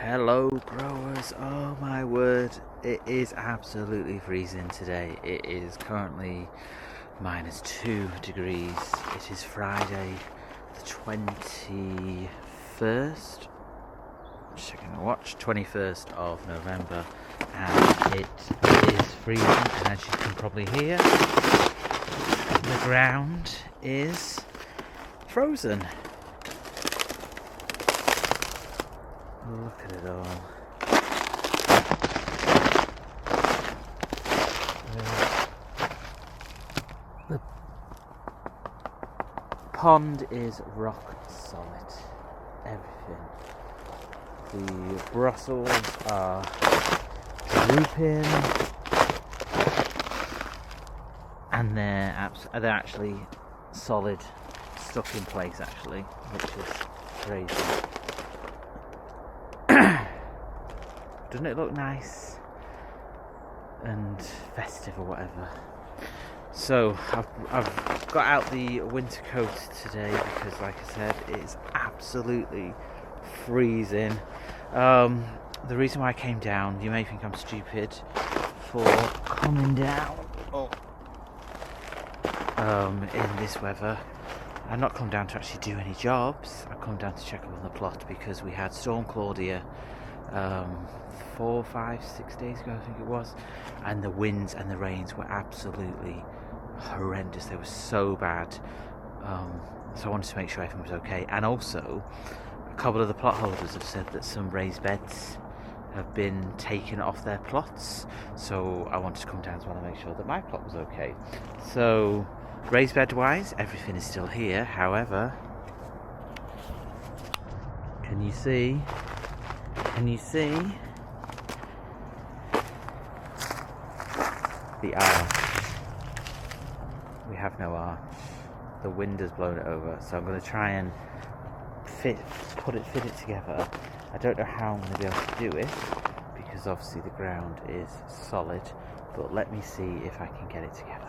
Hello growers, oh my word, it is absolutely freezing today. It is currently -2 degrees. It is Friday the 21st, just checking the watch, 21st of November, and it is freezing, and as you can probably hear, the ground is frozen. Look at it all. The pond is rock solid. Everything. The Brussels are drooping, and they're actually solid, stuck in place actually, which is crazy. Doesn't it look nice and festive or whatever? So I've got out the winter coat today because, like I said, it's absolutely freezing. The reason why I came down, you may think I'm stupid for coming down in this weather. I've not come down to actually do any jobs. I've come down to check up on the plot because we had Storm Claudia 4, 5, 6 days ago, I think it was, and the winds and the rains were absolutely horrendous. They were so bad, so I wanted to make sure everything was okay. And also, a couple of the plot holders have said that some raised beds have been taken off their plots, so I wanted to come down as well and make sure that my plot was okay. So raised bed wise, everything is still here. However, can you see the arch? We have no arch. The wind has blown it over, so I'm going to try and fit it together. I don't know how I'm going to be able to do it because obviously the ground is solid, but let me see if I can get it together.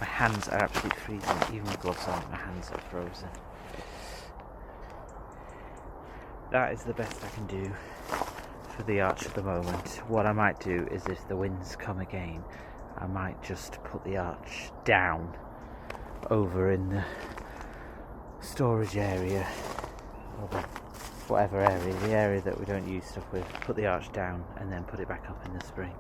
My hands are absolutely freezing, even with gloves on, my hands are frozen. That is the best I can do for the arch at the moment. What I might do is, if the winds come again, I might just put the arch down over in the storage area, or whatever area, the area that we don't use stuff with, put the arch down and then put it back up in the spring.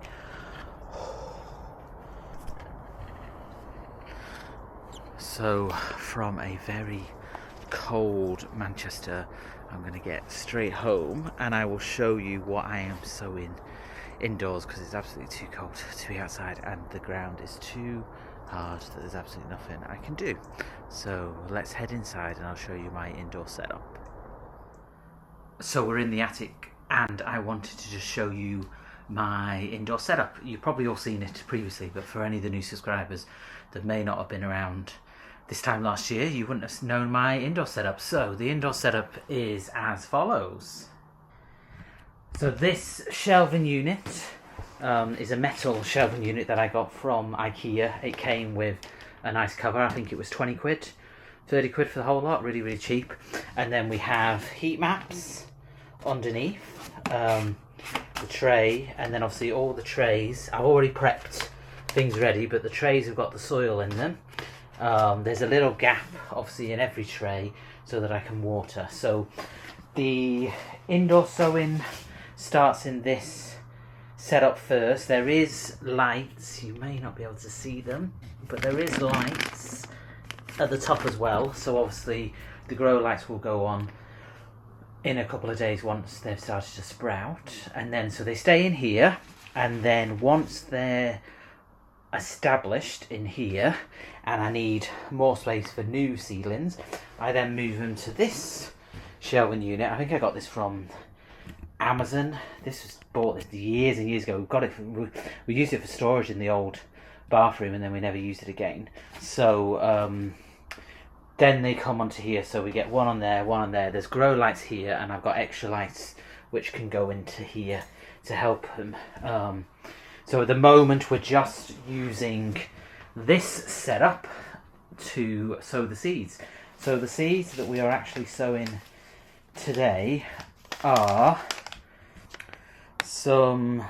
So from a very cold Manchester, I'm going to get straight home and I will show you what I am sowing indoors, because it's absolutely too cold to be outside and the ground is too hard that there's absolutely nothing I can do. So let's head inside and I'll show you my indoor setup. So we're in the attic and I wanted to just show you my indoor setup. You've probably all seen it previously, but for any of the new subscribers that may not have been around this time last year, you wouldn't have known my indoor setup. So the indoor setup is as follows. So this shelving unit is a metal shelving unit that I got from IKEA. It came with a nice cover. I think it was 20 quid, 30 quid for the whole lot, really, really cheap. And then we have heat maps underneath. the tray, and then obviously all the trays, I've already prepped things ready, but the trays have got the soil in them. There's a little gap obviously in every tray so that I can water. So the indoor sowing starts in this setup first. There is lights, you may not be able to see them, but there is lights at the top as well. So obviously the grow lights will go on in a couple of days once they've started to sprout, and then so they stay in here, and then once they're established in here and I need more space for new seedlings, I then move them to this shelving unit. I think I got this from Amazon. This was bought this years and years ago. We used it for storage in the old bathroom, and then we never used it again. So then they come onto here, so we get one on there, one on there. There's grow lights here, and I've got extra lights which can go into here to help them. So at the moment we're just using this setup to sow the seeds. So the seeds that we are actually sowing today are some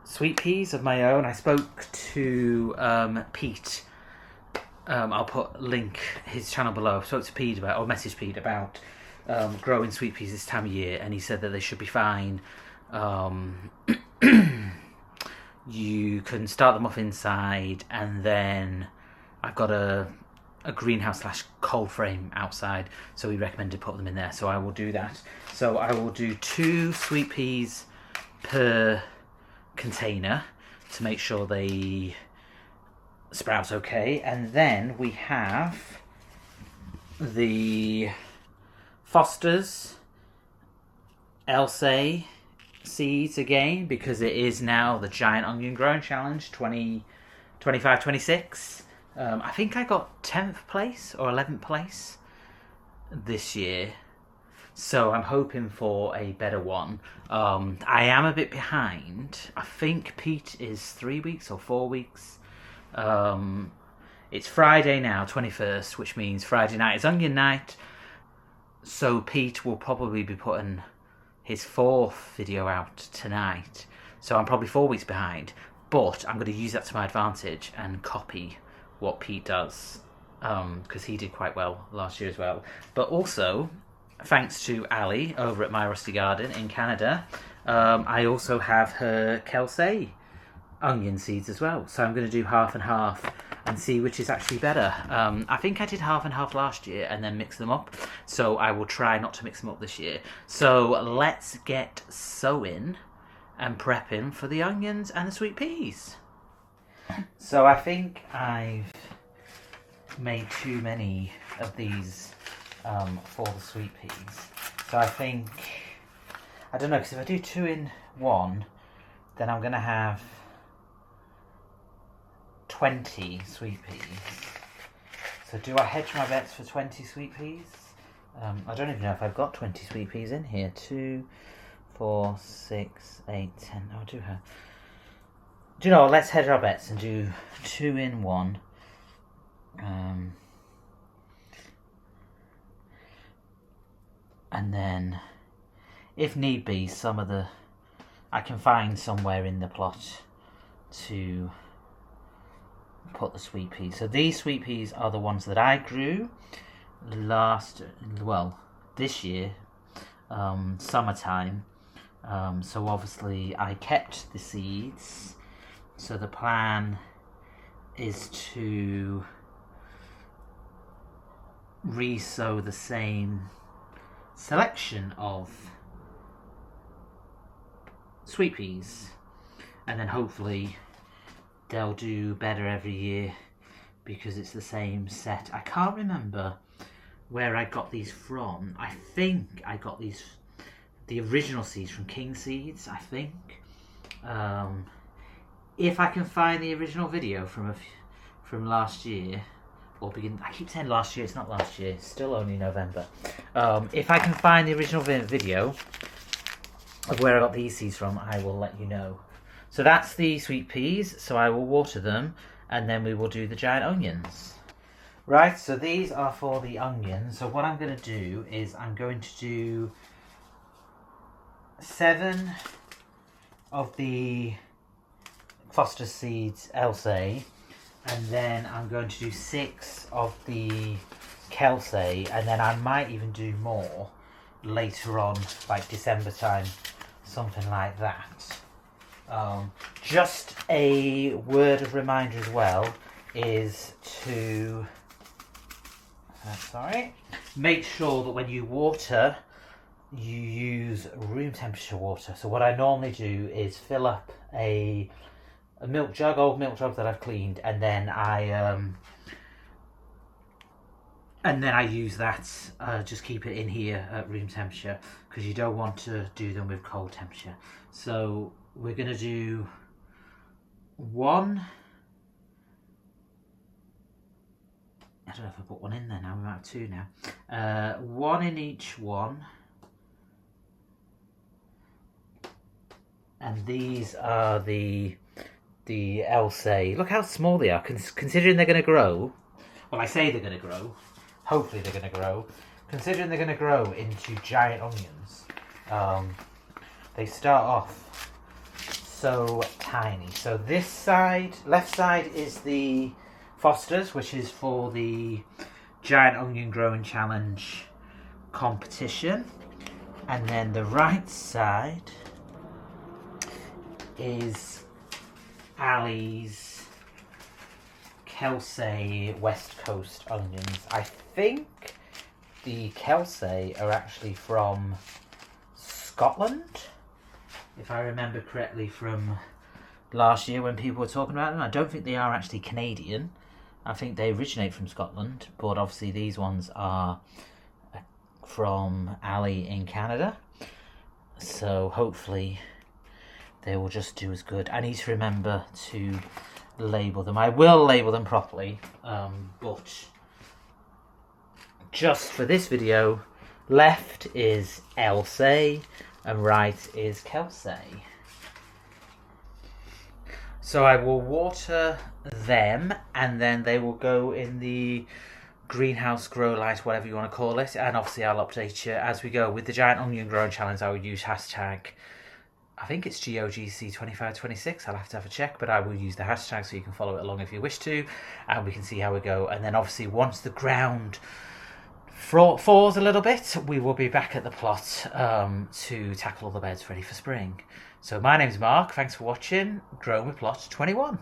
sweet peas of my own. I spoke to Pete. I'll put link his channel below. I spoke to Pete about, or messaged Pete about growing sweet peas this time of year, and he said that they should be fine. You can start them off inside, and then I've got a greenhouse / cold frame outside, so we recommended put them in there, so I will do that. So I will do 2 sweet peas per container to make sure they sprout okay. And then we have the Foster's Elsay seeds again, because it is now the Giant Onion Growing Challenge 2025-26. I think I got 10th place or 11th place this year, so I'm hoping for a better one. I am a bit behind. I think Pete is 3 weeks or 4 weeks. It's Friday now, 21st, which means Friday night is onion night, so Pete will probably be putting his 4th video out tonight, so I'm probably 4 weeks behind, but I'm going to use that to my advantage and copy what Pete does, because he did quite well last year as well. But also, thanks to Ali over at My Rusty Garden in Canada, I also have her Kelsey onion seeds as well, so I'm going to do half and half and see which is actually better. I think I did half and half last year and then mix them up, so I will try not to mix them up this year. So let's get sowing and prepping for the onions and the sweet peas. So I think I've made too many of these for the sweet peas. So I think, I don't know, because if I do 2 in 1, then I'm going to have 20 sweet peas. So do I hedge my bets for 20 sweet peas? I don't even know if I've got 20 sweet peas in here. 2, 4, 6, 8, 10. Oh, I do have. Do you know, let's hedge our bets and do 2 in 1. And then, if need be, I can find somewhere in the plot to put the sweet peas. So these sweet peas are the ones that I grew this year, summertime. So obviously I kept the seeds. So the plan is to re-sow the same selection of sweet peas, and then hopefully they'll do better every year because it's the same set. I can't remember where I got these from. I think I got the original seeds from King Seeds, I think. If I can find the original video from last year, or I keep saying last year, it's not last year, it's still only November. If I can find the original video of where I got these seeds from, I will let you know. So that's the sweet peas, so I will water them, and then we will do the giant onions. Right, so these are for the onions. So what I'm going to do is I'm going to do 7 of the Foster Seeds Elsay, and then I'm going to do 6 of the Kelsay, and then I might even do more later on, like December time, something like that. Just a word of reminder as well is to make sure that when you water, you use room temperature water. So what I normally do is fill up a old milk jug that I've cleaned, and then I use that, just keep it in here at room temperature, because you don't want to do them with cold temperature. So we're going to do 1. I don't know if I put 1 in there now, we might have 2 now. 1 in each one. And these are the Elsay. Look how small they are, considering they're going to grow. Well, I say they're going to grow. Hopefully they're going to grow. Considering they're going to grow into giant onions, they start off so tiny. So this side, left side, is the Fosters, which is for the Giant Onion Growing Challenge competition. And then the right side is Ali's Kelsay West Coast onions. I think the Kelsay are actually from Scotland, if I remember correctly from last year when people were talking about them. I don't think they are actually Canadian. I think they originate from Scotland, but obviously these ones are from Ali in Canada. So hopefully they will just do as good. I need to remember to label them. I will label them properly, but just for this video, left is Elsay and right is Kelsay. So I will water them, and then they will go in the greenhouse grow light, whatever you want to call it, and obviously I'll update you as we go. With the Giant Onion Growing Challenge, I will use hashtag, I think it's GOGC2526, I'll have to have a check, but I will use the hashtag so you can follow it along if you wish to, and we can see how we go. And then obviously once the ground falls a little bit, we will be back at the plot to tackle all the beds ready for spring. So my name's Mark, thanks for watching Growing with Plot 21.